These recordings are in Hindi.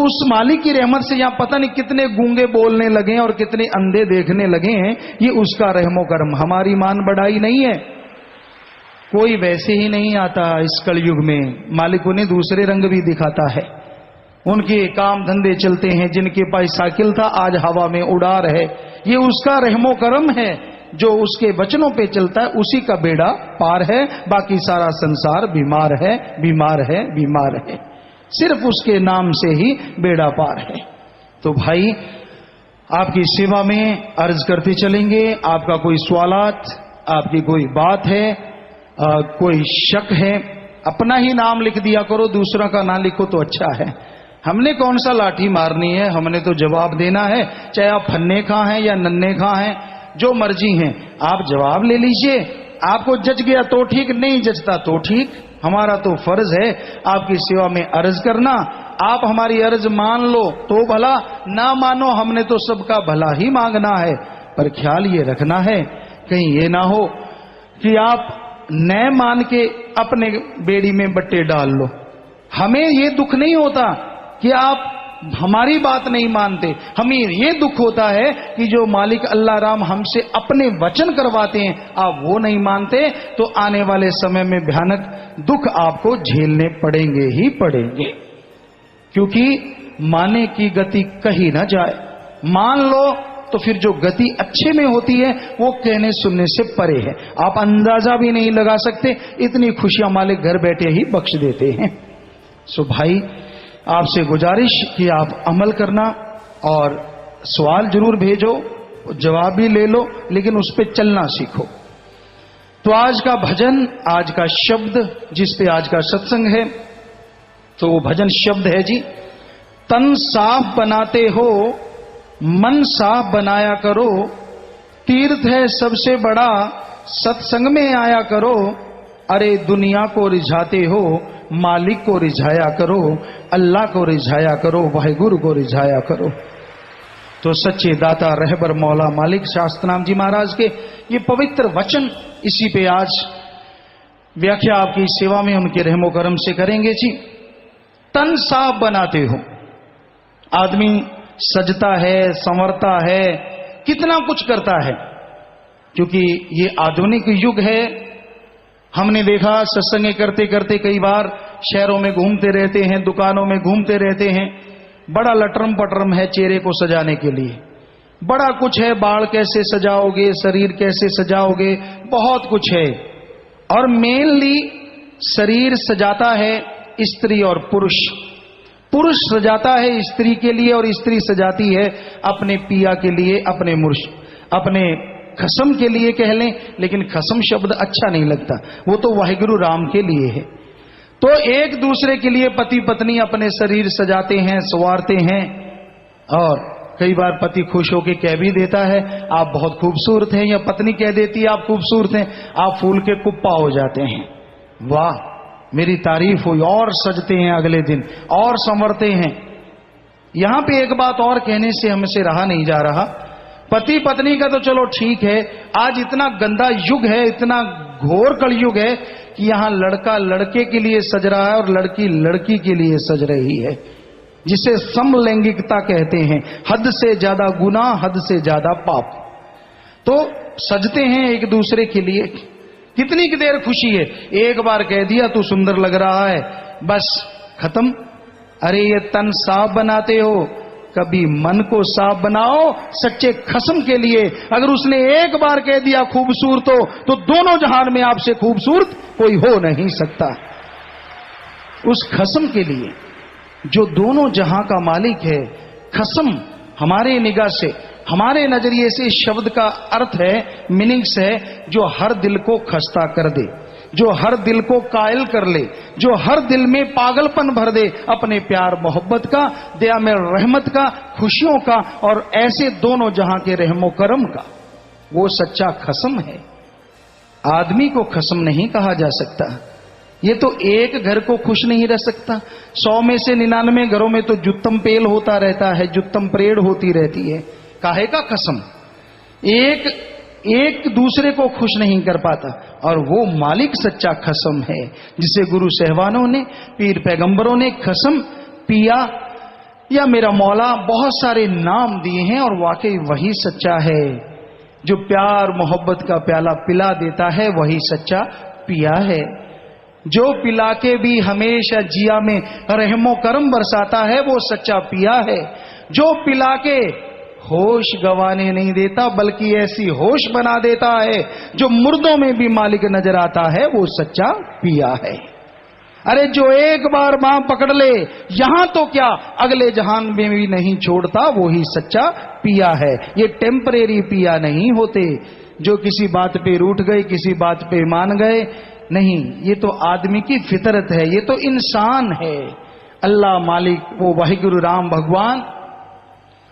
उस मालिक की रहमत से यहाँ पता नहीं कितने गूंगे बोलने लगे हैं और कितने अंधे देखने लगे हैं। ये उसका रहमो करम, हमारी मान बढ़ाई नहीं है। कोई वैसे ही नहीं आता इस कलयुग में, मालिक उन्हें दूसरे रंग भी दिखाता है। उनके काम धंधे चलते हैं, जिनके पास साइकिल था आज हवा में उड़ा रहे, ये उसका रहमो करम है। जो उसके वचनों पे चलता है उसी का बेड़ा पार है, बाकी सारा संसार बीमार है, बीमार है, बीमार है। सिर्फ उसके नाम से ही बेड़ा पार है। तो भाई आपकी सेवा में अर्ज करते चलेंगे। आपका कोई सवालात, आपकी कोई बात है, कोई शक है, अपना ही नाम लिख दिया करो, दूसरा का ना लिखो तो अच्छा है। हमने कौन सा लाठी मारनी है, हमने तो जवाब देना है। चाहे आप फन्ने खा हैं या नन्हे खा हैं, जो मर्जी हैं, आप जवाब ले लीजिए। आपको जज गया तो ठीक, नहीं जजता तो ठीक। हमारा तो फर्ज है आपकी सेवा में अर्ज करना। आप हमारी अर्ज मान लो तो भला, ना मानो हमने तो सबका भला ही मांगना है। पर ख्याल ये रखना है कहीं ये ना हो कि आप न मान के अपने बेड़ी में बट्टे डाल लो। हमें ये दुख नहीं होता कि आप हमारी बात नहीं मानते, हमें ये दुख होता है कि जो मालिक अल्लाह राम हमसे अपने वचन करवाते हैं आप वो नहीं मानते, तो आने वाले समय में भयानक दुख आपको झेलने पड़ेंगे ही पड़ेंगे। क्योंकि माने की गति कहीं ना जाए, मान लो तो फिर जो गति अच्छे में होती है वो कहने सुनने से परे है। आप अंदाजा भी नहीं लगा सकते, इतनी खुशियां मालिक घर बैठे ही बख्श देते हैं। सो भाई आपसे गुजारिश कि आप अमल करना, और सवाल जरूर भेजो, जवाब भी ले लो, लेकिन उस पर चलना सीखो। तो आज का भजन, आज का शब्द जिस पे आज का सत्संग है, तो वो भजन शब्द है जी, तन साफ बनाते हो मन साफ बनाया करो, तीर्थ है सबसे बड़ा सत्संग में आया करो, अरे दुनिया को रिझाते हो मालिक को रिझाया करो, अल्लाह को रिझाया करो, वाहिगुरु को रिझाया करो। तो सच्चे दाता रहबर मौला मालिक शास्त्रनाम जी महाराज के ये पवित्र वचन, इसी पे आज व्याख्या आपकी सेवा में उनके रहमो करम से करेंगे जी। तन साफ बनाते हो, आदमी सजता है, संवरता है, कितना कुछ करता है, क्योंकि ये आधुनिक युग है। हमने देखा सत्संग करते करते कई बार शहरों में घूमते रहते हैं, दुकानों में घूमते रहते हैं, बड़ा लटरम पटरम है चेहरे को सजाने के लिए, बड़ा कुछ है, बाल कैसे सजाओगे, शरीर कैसे सजाओगे, बहुत कुछ है। और मेनली शरीर सजाता है स्त्री और पुरुष, पुरुष सजाता है स्त्री के लिए और स्त्री सजाती है अपने पिया के लिए, अपने मुर्श, अपने खसम के लिए कह लें, लेकिन खसम शब्द अच्छा नहीं लगता, वो तो वाहिगुरु राम के लिए है। तो एक दूसरे के लिए पति पत्नी अपने शरीर सजाते हैं, संवारते हैं, और कई बार पति खुश होकर कह भी देता है आप बहुत खूबसूरत हैं, या पत्नी कह देती है आप खूबसूरत हैं, आप फूल के कुप्पा हो जाते हैं, वाह मेरी तारीफ हुई, और सजते हैं अगले दिन और संवरते हैं। यहां पे एक बात और कहने से हमसे रहा नहीं जा रहा, पति पत्नी का तो चलो ठीक है, आज इतना गंदा युग है, इतना घोर कलयुग है कि यहां लड़का लड़के के लिए सज रहा है और लड़की लड़की के लिए सज रही है, जिसे समलैंगिकता कहते हैं। हद से ज्यादा गुनाह, हद से ज्यादा पाप। तो सजते हैं एक दूसरे के लिए, कितनी की देर खुशी है, एक बार कह दिया तू सुंदर लग रहा है, बस खत्म। अरे ये तन साफ बनाते हो, कभी मन को साफ बनाओ सच्चे खसम के लिए। अगर उसने एक बार कह दिया खूबसूरत हो, तो दोनों जहान में आपसे खूबसूरत कोई हो नहीं सकता। उस खसम के लिए जो दोनों जहां का मालिक है, खसम हमारे निगाह से, हमारे नजरिए से शब्द का अर्थ है, मीनिंग्स है, जो हर दिल को खस्ता कर दे, जो हर दिल को कायल कर ले, जो हर दिल में पागलपन भर दे अपने प्यार मोहब्बत का, दया में रहमत का, खुशियों का, और ऐसे दोनों जहां के रहमो करम का। वो सच्चा खसम है। आदमी को खसम नहीं कहा जा सकता। ये तो एक घर को खुश नहीं रह सकता। 100 में से 99 घरों में तो जुत्तम पेल होता रहता है, जुत्तम परेड होती रहती है। काहे का खसम? एक दूसरे को खुश नहीं कर पाता, और वो मालिक सच्चा खसम है, जिसे गुरु सहवानों ने, पीर पैगंबरों ने खसम पिया या मेरा मौला बहुत सारे नाम दिए हैं और वाकई वही सच्चा है। जो प्यार मोहब्बत का प्याला पिला देता है वही सच्चा पिया है। जो पिला के भी हमेशा जिया में रहमो करम बरसाता है वो सच्चा पिया है। जो पिला के होश गंवाने नहीं देता बल्कि ऐसी होश बना देता है जो मुर्दों में भी मालिक नजर आता है वो सच्चा पिया है। अरे जो एक बार मां पकड़ ले यहां तो क्या अगले जहान में भी नहीं छोड़ता वो ही सच्चा पिया है। ये टेम्परेरी पिया नहीं होते जो किसी बात पे रूठ गए किसी बात पे मान गए, नहीं, ये तो आदमी की फितरत है, ये तो इंसान है। अल्लाह मालिक वो वाहिगुरु राम भगवान,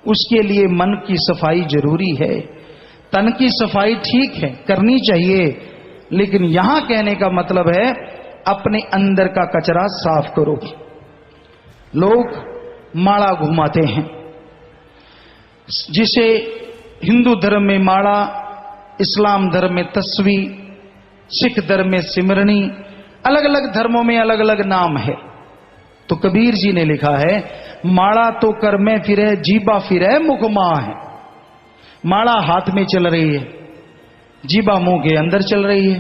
उसके लिए मन की सफाई जरूरी है। तन की सफाई ठीक है करनी चाहिए, लेकिन यहां कहने का मतलब है अपने अंदर का कचरा साफ करो। लोग माला घुमाते हैं, जिसे हिंदू धर्म में माला, इस्लाम धर्म में तस्वीर, सिख धर्म में सिमरनी, अलग अलग धर्मों में अलग अलग नाम है। तो कबीर जी ने लिखा है माला तो कर में फिरे जीबा फिरे मुख मां है। माला हाथ में चल रही है, जीबा मुंह के अंदर चल रही है।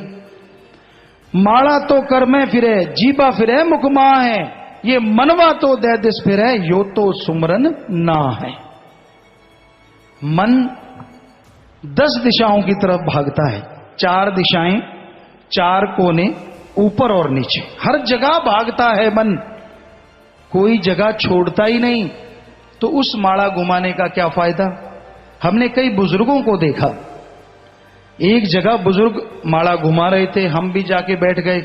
माला तो कर में फिरे जीबा फिरे मुख मां है, ये मनवा तो दे दिस फिरे यो तो सुमरन ना है। मन 10 दिशाओं की तरफ भागता है, 4 दिशाएं, 4 कोने, ऊपर और नीचे, हर जगह भागता है मन, कोई जगह छोड़ता ही नहीं। तो उस माला घुमाने का क्या फायदा। हमने कई बुजुर्गों को देखा, एक जगह बुजुर्ग माला घुमा रहे थे, हम भी जाके बैठ गए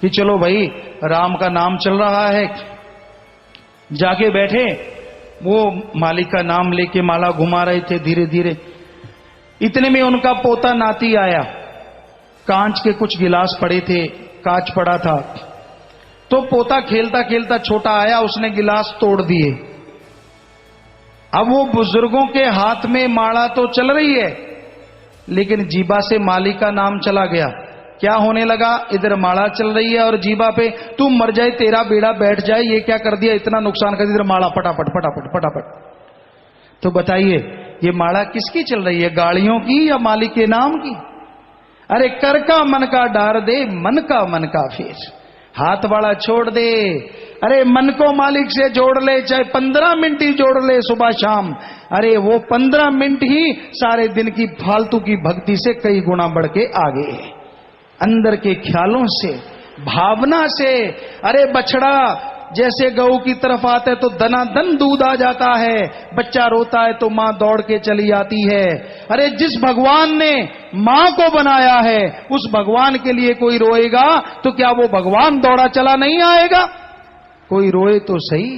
कि चलो भाई राम का नाम चल रहा है। जाके बैठे, वो मालिक का नाम लेके माला घुमा रहे थे धीरे धीरे। इतने में उनका पोता नाती आया, कांच के कुछ गिलास पड़े थे, कांच पड़ा था, तो पोता खेलता खेलता छोटा आया, उसने गिलास तोड़ दिए। अब वो बुजुर्गों के हाथ में माला तो चल रही है, लेकिन जीबा से मालिक का नाम चला गया। क्या होने लगा, इधर माला चल रही है और जीबा पे तू मर जाए तेरा बेड़ा बैठ जाए, ये क्या कर दिया, इतना नुकसान कर दिया, इधर माला पटापट पटापट पटापट। तो बताइए ये माला किसकी चल रही है, गाड़ियों की या मालिक के नाम की। अरे कर का मन का डार दे, मन का फेर, हाथ वाला छोड़ दे। अरे मन को मालिक से जोड़ ले, चाहे 15 मिनट ही जोड़ ले सुबह शाम। अरे वो 15 मिनट ही सारे दिन की फालतू की भक्ति से कई गुना बढ़ के आगे है। अंदर के ख्यालों से, भावना से। अरे बछड़ा जैसे गऊ की तरफ आता है तो दनादन दूध आ जाता है, बच्चा रोता है तो मां दौड़ के चली आती है। अरे जिस भगवान ने मां को बनाया है उस भगवान के लिए कोई रोएगा तो क्या वो भगवान दौड़ा चला नहीं आएगा। कोई रोए तो सही।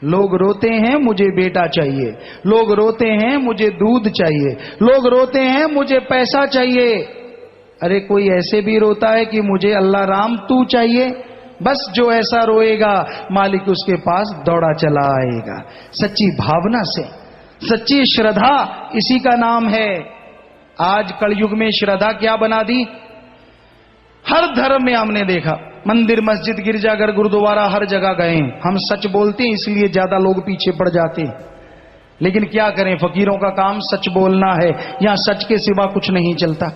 लोग रोते हैं मुझे बेटा चाहिए, लोग रोते हैं मुझे दूध चाहिए, लोग रोते हैं मुझे पैसा चाहिए। अरे कोई ऐसे भी रोता है कि मुझे अल्लाह राम तू चाहिए। बस जो ऐसा रोएगा मालिक उसके पास दौड़ा चला आएगा। सच्ची भावना से, सच्ची श्रद्धा, इसी का नाम है। आज कलयुग में श्रद्धा क्या बना दी, हर धर्म में हमने देखा, मंदिर मस्जिद गिरजाघर गुरुद्वारा हर जगह गए। हम सच बोलते हैं इसलिए ज्यादा लोग पीछे पड़ जाते हैं, लेकिन क्या करें, फकीरों का काम सच बोलना है, यहां सच के सिवा कुछ नहीं चलता।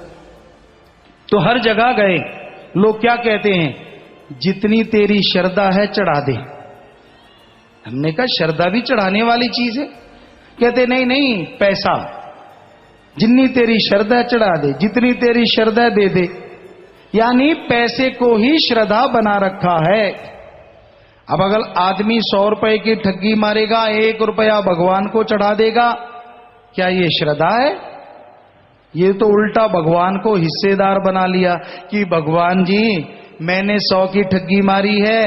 तो हर जगह गए, लोग क्या कहते हैं, जितनी तेरी श्रद्धा है चढ़ा दे। हमने कहा श्रद्धा भी चढ़ाने वाली चीज है। कहते नहीं नहीं, पैसा, जितनी तेरी श्रद्धा चढ़ा दे, जितनी तेरी श्रद्धा दे दे। यानी पैसे को ही श्रद्धा बना रखा है। अब अगर आदमी 100 रुपए की ठगी मारेगा, 1 रुपया भगवान को चढ़ा देगा, क्या ये श्रद्धा है? ये तो उल्टा भगवान को हिस्सेदार बना लिया कि भगवान जी मैंने 100 की ठगी मारी है,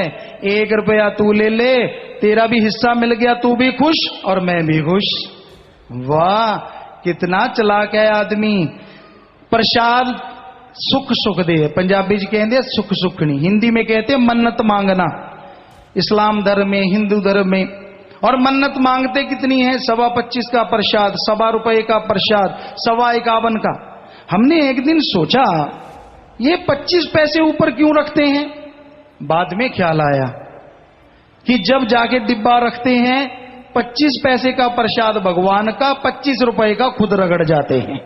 1 रुपया तू ले ले, तेरा भी हिस्सा मिल गया, तू भी खुश और मैं भी खुश। वाह कितना चालाक है आदमी। प्रसाद सुख सुख दे, पंजाबी जी कहते सुख सुखनी, हिंदी में कहते मन्नत मांगना। इस्लाम धर्म में, हिंदू धर्म में, और मन्नत मांगते कितनी है, 25.25 का प्रसाद, 1.25 रुपए का प्रसाद, 51 का। हमने एक दिन सोचा ये 25 पैसे ऊपर क्यों रखते हैं। बाद में ख्याल आया कि जब जाके डिब्बा रखते हैं 25 पैसे का प्रसाद भगवान का, 25 रुपए का खुद रगड़ जाते हैं।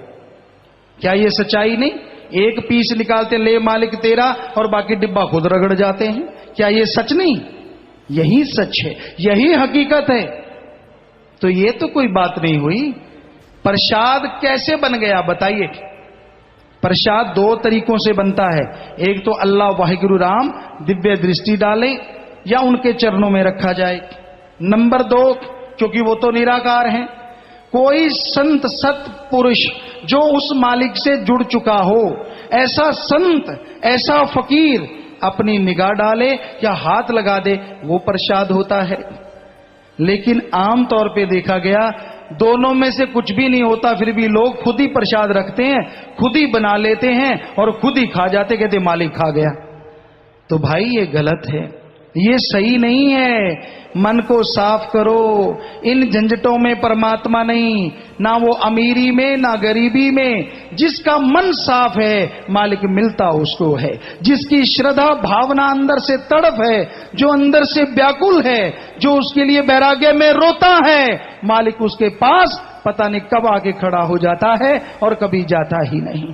क्या ये सच्चाई नहीं? एक पीस निकालते, ले मालिक तेरा, और बाकी डिब्बा खुद रगड़ जाते हैं। क्या ये सच नहीं? यही सच है, यही हकीकत है। तो ये तो कोई बात नहीं हुई। प्रसाद कैसे बन गया बताइए? प्रसाद 2 तरीकों से बनता है। एक तो अल्लाह वाहिगुरु राम दिव्य दृष्टि डाले या उनके चरणों में रखा जाए। नंबर 2, क्योंकि वो तो निराकार हैं, कोई संत सत पुरुष जो उस मालिक से जुड़ चुका हो, ऐसा संत, ऐसा फकीर अपनी निगाह डाले या हाथ लगा दे, वो प्रसाद होता है। लेकिन आम तौर पे देखा गया दोनों में से कुछ भी नहीं होता, फिर भी लोग खुद ही प्रसाद रखते हैं, खुद ही बना लेते हैं और खुद ही खा जाते, कहते मालिक खा गया। तो भाई ये गलत है, ये सही नहीं है। मन को साफ करो। इन झंझटों में परमात्मा नहीं, ना वो अमीरी में ना गरीबी में। जिसका मन साफ है मालिक मिलता उसको है। जिसकी श्रद्धा भावना अंदर से तड़प है, जो अंदर से व्याकुल है, जो उसके लिए वैराग्य में रोता है, मालिक उसके पास पता नहीं कब आके खड़ा हो जाता है और कभी जाता ही नहीं।